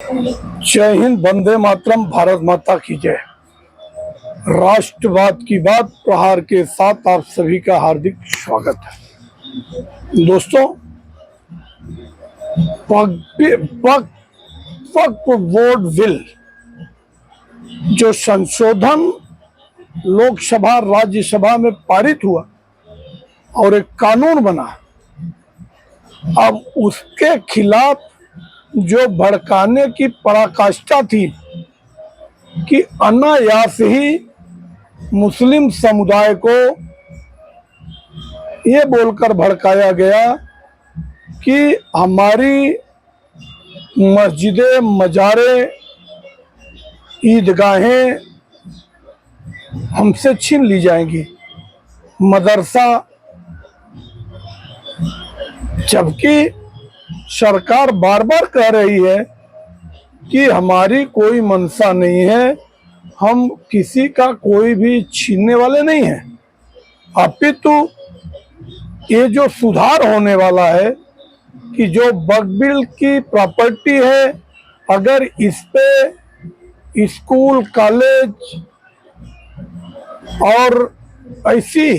जय हिंद, वंदे मातरम, भारत माता की जय। राष्ट्रवाद की बात प्रहार के साथ आप सभी का हार्दिक स्वागत है। दोस्तों, वक्फ बोर्ड बिल जो संशोधन लोकसभा राज्यसभा में पारित हुआ और एक कानून बना, अब उसके खिलाफ जो भड़काने की पराकाष्ठा थी कि अनायास ही मुस्लिम समुदाय को ये बोलकर भड़काया गया कि हमारी मस्जिदें, मजारे, ईदगाहें हमसे छीन ली जाएंगी, मदरसा, जबकि सरकार बार बार कह रही है कि हमारी कोई मंशा नहीं है, हम किसी का कोई भी छीनने वाले नहीं हैं। अपितु ये जो सुधार होने वाला है कि जो वक्फ बिल की प्रॉपर्टी है, अगर इस पे स्कूल, कॉलेज और ऐसी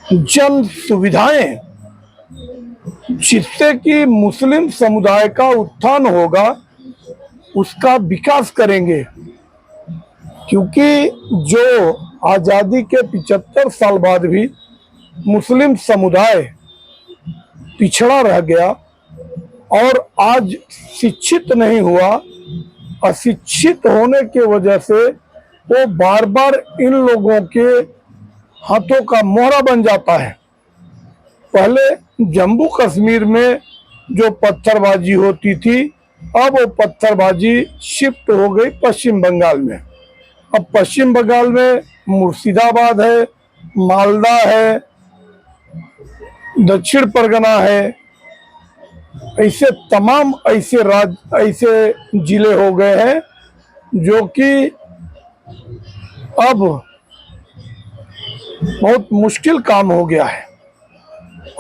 जन सुविधाएं जिससे कि मुस्लिम समुदाय का उत्थान होगा, उसका विकास करेंगे। क्योंकि जो आज़ादी के 75 साल बाद भी मुस्लिम समुदाय पिछड़ा रह गया और आज शिक्षित नहीं हुआ, अशिक्षित होने की वजह से वो बार बार इन लोगों के हाथों का मोहरा बन जाता है। पहले जम्मू कश्मीर में जो पत्थरबाजी होती थी, अब वो पत्थरबाजी शिफ्ट हो गई पश्चिम बंगाल में। अब पश्चिम बंगाल में मुर्शिदाबाद है, मालदा है, दक्षिण परगना है, ऐसे तमाम ऐसे जिले हो गए हैं जो कि अब बहुत मुश्किल काम हो गया है।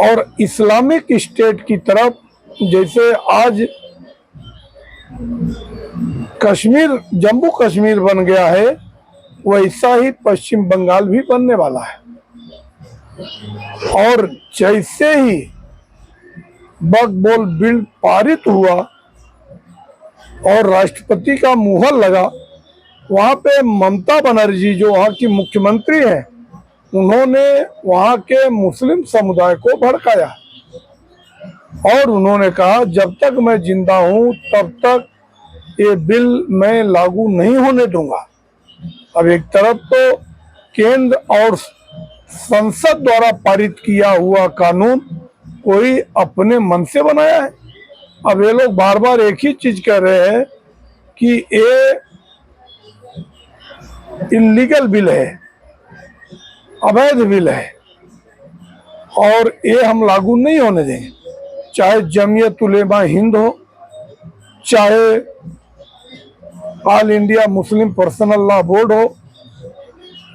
और इस्लामिक स्टेट की तरफ जैसे आज कश्मीर, जम्मू कश्मीर बन गया है, वैसा ही पश्चिम बंगाल भी बनने वाला है। और जैसे ही वक्फ बोर्ड बिल पारित हुआ और राष्ट्रपति का मुहर लगा, वहाँ पे ममता बनर्जी जो वहाँ की मुख्यमंत्री हैं, उन्होंने वहाँ के मुस्लिम समुदाय को भड़काया और उन्होंने कहा जब तक मैं जिंदा हूँ तब तक ये बिल मैं लागू नहीं होने दूंगा। अब एक तरफ तो केंद्र और संसद द्वारा पारित किया हुआ कानून कोई अपने मन से बनाया है। अब ये लोग बार बार एक ही चीज कह रहे हैं कि ये इलीगल बिल है, अवैध बिल है और ये हम लागू नहीं होने देंगे। चाहे जमीयत उलेमा हिंद हो, चाहे all India Muslim personal law board हो,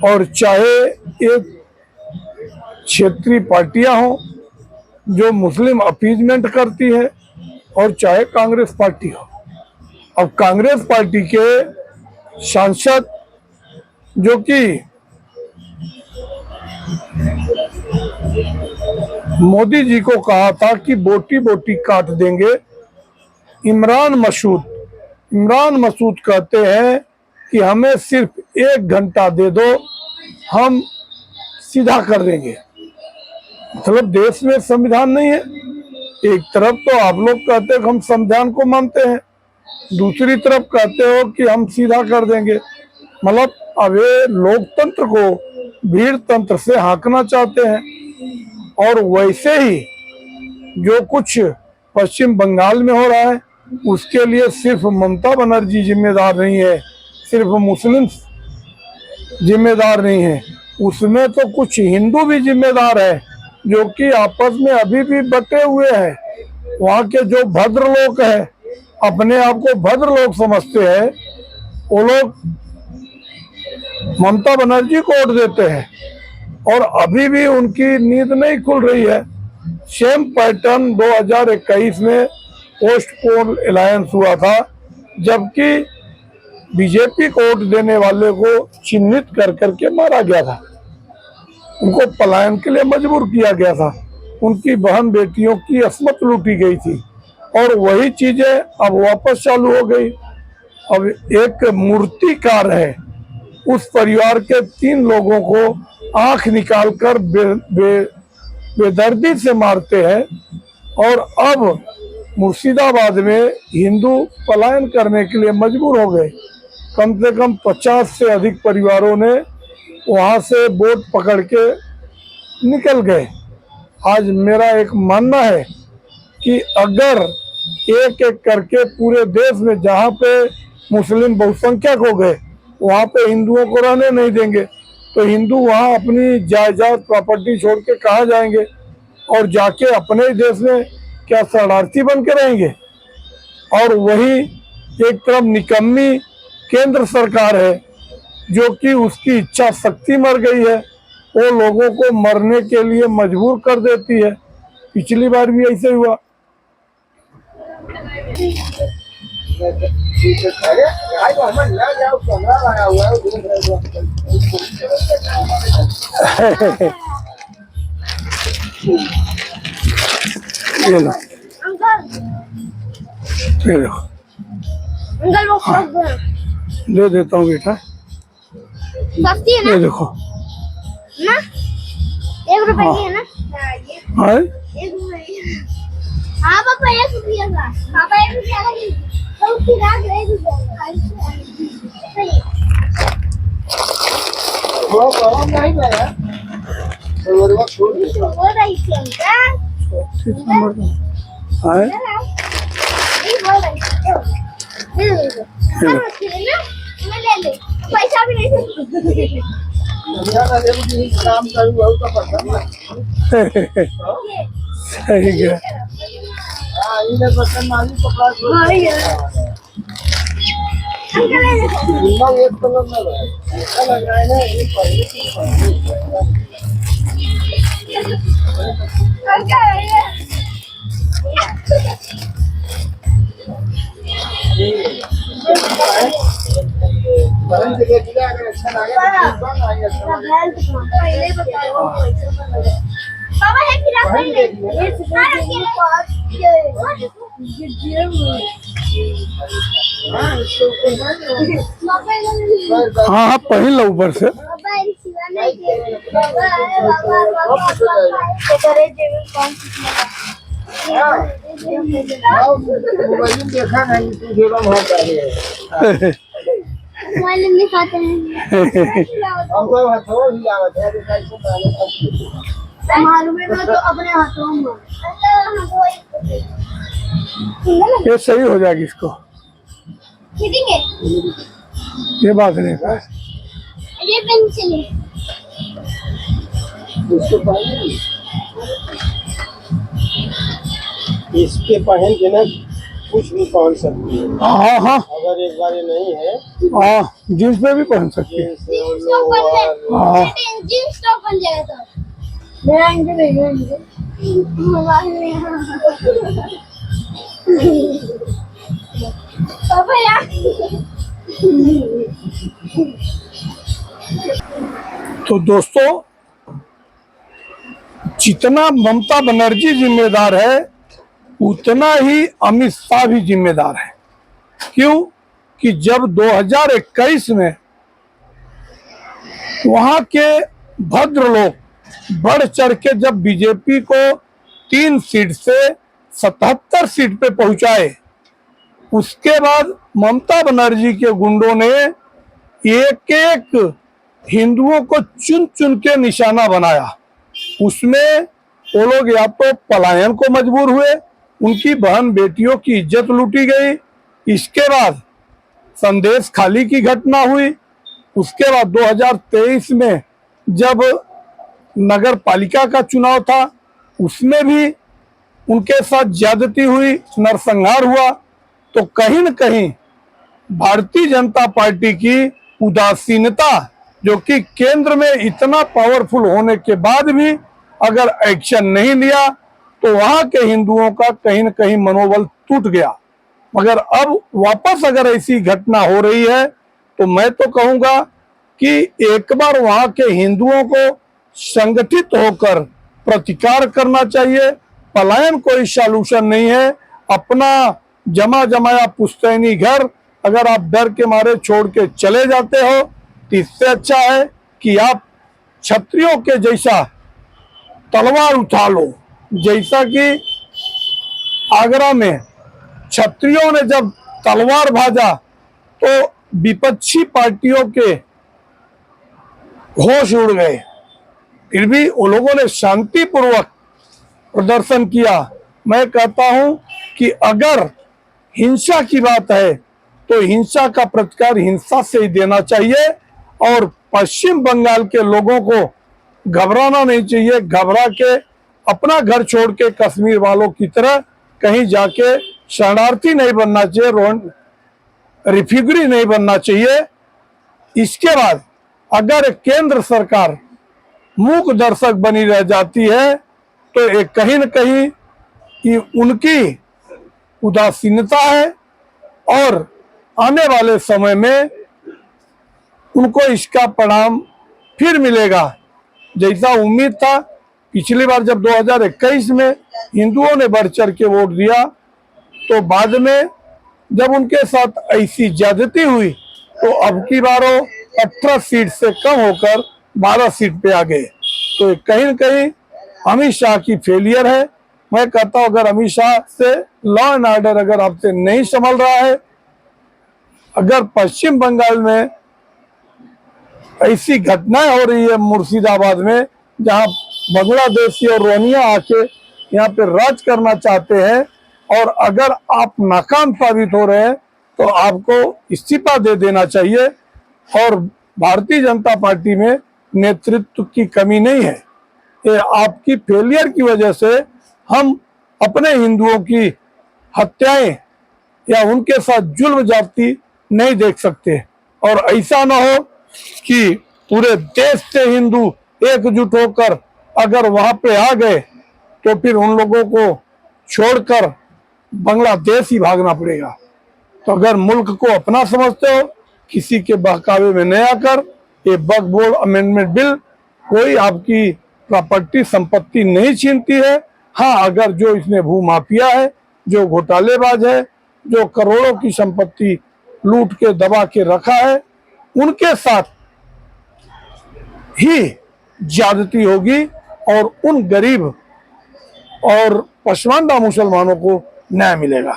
और चाहे एक क्षेत्रीय पार्टियां हो जो मुस्लिम अपीजमेंट करती है, और चाहे कांग्रेस पार्टी हो। अब कांग्रेस पार्टी के सांसद जो कि मोदी जी को कहा था कि बोटी बोटी काट देंगे, इमरान मसूद कहते हैं कि हमें सिर्फ 1 घंटा दे दो, हम सीधा कर देंगे। मतलब देश में संविधान नहीं है। एक तरफ तो आप लोग कहते हो कि हम संविधान को मानते हैं, दूसरी तरफ कहते हो कि हम सीधा कर देंगे। मतलब अब ये लोकतंत्र को भीड़ तंत्र से हाँकना चाहते हैं। और वैसे ही जो कुछ पश्चिम बंगाल में हो रहा है, उसके लिए सिर्फ ममता बनर्जी जिम्मेदार नहीं है, सिर्फ मुस्लिम जिम्मेदार नहीं है, उसमें तो कुछ हिंदू भी जिम्मेदार है जो कि आपस में अभी भी बटे हुए हैं। वहाँ के जो भद्र लोग हैं, अपने आप को भद्र लोग समझते हैं, वो लोग ममता बनर्जी को वोट देते हैं और अभी भी उनकी नींद नहीं खुल रही है। सेम पैटर्न 2021 में पोस्ट पोल अलायंस हुआ था, जबकि बीजेपी को वोट देने वाले को चिन्हित कर करके मारा गया था, उनको पलायन के लिए मजबूर किया गया था, उनकी बहन बेटियों की अस्मत लूटी गई थी और वही चीजें अब वापस चालू हो गई। अब एक मूर्तिकार है, उस परिवार के 3 लोगों को आंख निकालकर बेदर्दी से मारते हैं और अब मुर्शिदाबाद में हिंदू पलायन करने के लिए मजबूर हो गए। कम से कम 50 से अधिक परिवारों ने वहां से बोट पकड़ के निकल गए। आज मेरा एक मानना है कि अगर एक एक करके पूरे देश में जहाँ पे मुस्लिम बहुसंख्यक हो गए वहाँ पे हिंदुओं को रहने नहीं देंगे, तो हिंदू वहाँ अपनी जायदाद प्रॉपर्टी छोड़ के कहाँ जाएंगे और जाके अपने ही देश में क्या शरणार्थी बन के रहेंगे। और वही एक तरफ निकम्मी केंद्र सरकार है जो कि उसकी इच्छा शक्ति मर गई है, वो लोगों को मरने के लिए मजबूर कर देती है। पिछली बार भी ऐसे हुआ। ये लो, ये देखो, दे देता हूँ बेटा, सस्ती है ना? ये देखो ना 1 रुपए की है ना? हाँ 1 रुपए। हाँ पापा 1 रुपया का, पापा 1 रुपया का नहीं, तो उसकी रात 1 रुपया वो गरम नहीं गया और वो छोड़ दे वो रही थी उनका। हाँ नहीं बोल रही थी। मैं ले ले, पैसा भी नहीं दे। ज्यादा देर भी काम करूँ बहुत तो पसंद है। सही है। हाँ इन्हें पसंद मालूम पकड़ा दो। हाँ ये इनका एक कलर में है, ऐसा लग रहा है ना ये पहले की बहन से देख लिया अगर अच्छा लगे तो पहले बताओ पापा है कि रात में हाँ हाँ पहन लो ऊपर से। मोबाइल में देखा नहीं तू जेबा बहुत सारे है मोबाइल में खाते हैं हमको हाथों हिलावत है तो कैसे डाले मालूम है तो अपने हाथों में ये सही हो जाएगी इसको, खरीदेंगे ये बात नहीं है। ये पेंसिल है उसको पहन इसके पहन के ना कुछ भी पहन सकती है। हाँ हाँ अगर एक बार ये नहीं है हाँ जींस पे भी पहन सकती है। जींस टॉप बन जाएगा हाँ जींस टॉप बन जाएगा तो लेंगे पापा यार तो दोस्तों जितना ममता बनर्जी जिम्मेदार है उतना ही अमित शाह भी जिम्मेदार है। क्यों कि जब 2021 में वहां के भद्र लोग बढ़ चढ़ के जब बीजेपी को 3 सीट से 77 सीट पे पहुंचाए, उसके बाद ममता बनर्जी के गुंडों ने एक एक हिंदुओं को चुन चुन के निशाना बनाया। उसमें वो लोग या तो पलायन को मजबूर हुए, उनकी बहन बेटियों की इज्जत लूटी गई। इसके बाद संदेश खाली की घटना हुई। उसके बाद 2023 में जब नगर पालिका का चुनाव था उसमें भी उनके साथ ज्यादती हुई, नरसंहार हुआ। तो कहीं न कहीं भारतीय जनता पार्टी की उदासीनता, जो कि केंद्र में इतना पावरफुल होने के बाद भी अगर एक्शन नहीं लिया तो वहां के हिंदुओं का कहीं न कहीं मनोबल टूट गया। मगर अब वापस अगर ऐसी घटना हो रही है तो मैं तो कहूंगा कि एक बार वहां के हिंदुओं को संगठित होकर प्रतिकार करना चाहिए। पलायन कोई सॉल्यूशन नहीं है। अपना जमा जमाया पुश्तैनी घर अगर आप डर के मारे छोड़ के चले जाते हो तो इससे अच्छा है कि आप क्षत्रियों के जैसा तलवार उठा लो। जैसा कि आगरा में क्षत्रियों ने जब तलवार भाजा तो विपक्षी पार्टियों के होश उड़ गए, फिर भी उन लोगों ने शांतिपूर्वक प्रदर्शन किया। मैं कहता हूं कि अगर हिंसा की बात है तो हिंसा का प्रतिकार हिंसा से ही देना चाहिए और पश्चिम बंगाल के लोगों को घबराना नहीं चाहिए। घबरा के अपना घर छोड़ के कश्मीर वालों की तरह कहीं जाके शरणार्थी नहीं बनना चाहिए, रिफ्यूजी नहीं बनना चाहिए। इसके बाद अगर केंद्र सरकार मूक दर्शक बनी रह जाती है तो एक कहीं न कहीं कि उनकी उदासीनता है और आने वाले समय में उनको इसका परिणाम फिर मिलेगा। जैसा उम्मीद था पिछली बार जब 2021 में हिंदुओं ने बढ़ चढ़ के वोट दिया तो बाद में जब उनके साथ ऐसी ज्यादती हुई तो अब की बारों 18 सीट से कम होकर 12 सीट पे आ गए। तो कहीं न कहीं अमित शाह की फेलियर है। मैं कहता हूं अगर अमित शाह से लॉ एंड ऑर्डर अगर आपसे नहीं संभल रहा है, अगर पश्चिम बंगाल में ऐसी घटनाएं हो रही है मुर्शिदाबाद में जहां बांग्लादेशी और रोहिंग्या आके यहाँ पे राज करना चाहते हैं और अगर आप नाकाम साबित हो रहे हैं तो आपको इस्तीफा दे देना चाहिए। और भारतीय जनता पार्टी में नेतृत्व की कमी नहीं है, ये आपकी फेलियर की वजह से हम अपने हिंदुओं की हत्याएं या उनके साथ जुल्म जाती नहीं देख सकते। और ऐसा ना हो कि पूरे देश से हिंदू एकजुट होकर अगर वहां पे आ गए तो फिर उन लोगों को छोड़कर बांग्लादेश ही भागना पड़ेगा। तो अगर मुल्क को अपना समझते हो, किसी के बहकावे में नहीं आकर, ये वक्फ बोर्ड अमेंडमेंट बिल कोई आपकी प्रॉपर्टी संपत्ति नहीं छीनती है। हाँ, अगर जो इसमें भूमाफिया है, जो घोटालेबाज है, जो करोड़ों की संपत्ति लूट के दबा के रखा है, उनके साथ ही ज्यादती होगी और उन गरीब और पसमानदा मुसलमानों को न्याय मिलेगा।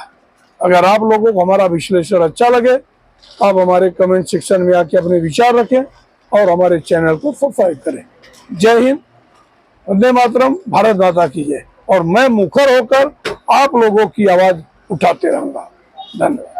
अगर आप लोगों को हमारा विश्लेषण अच्छा लगे आप हमारे कमेंट सेक्शन में आके अपने विचार रखें और हमारे चैनल को सब्सक्राइब करें। जय हिंद, वंदे मातरम, भारत माता की जय। और मैं मुखर होकर आप लोगों की आवाज उठाते रहूंगा। धन्यवाद।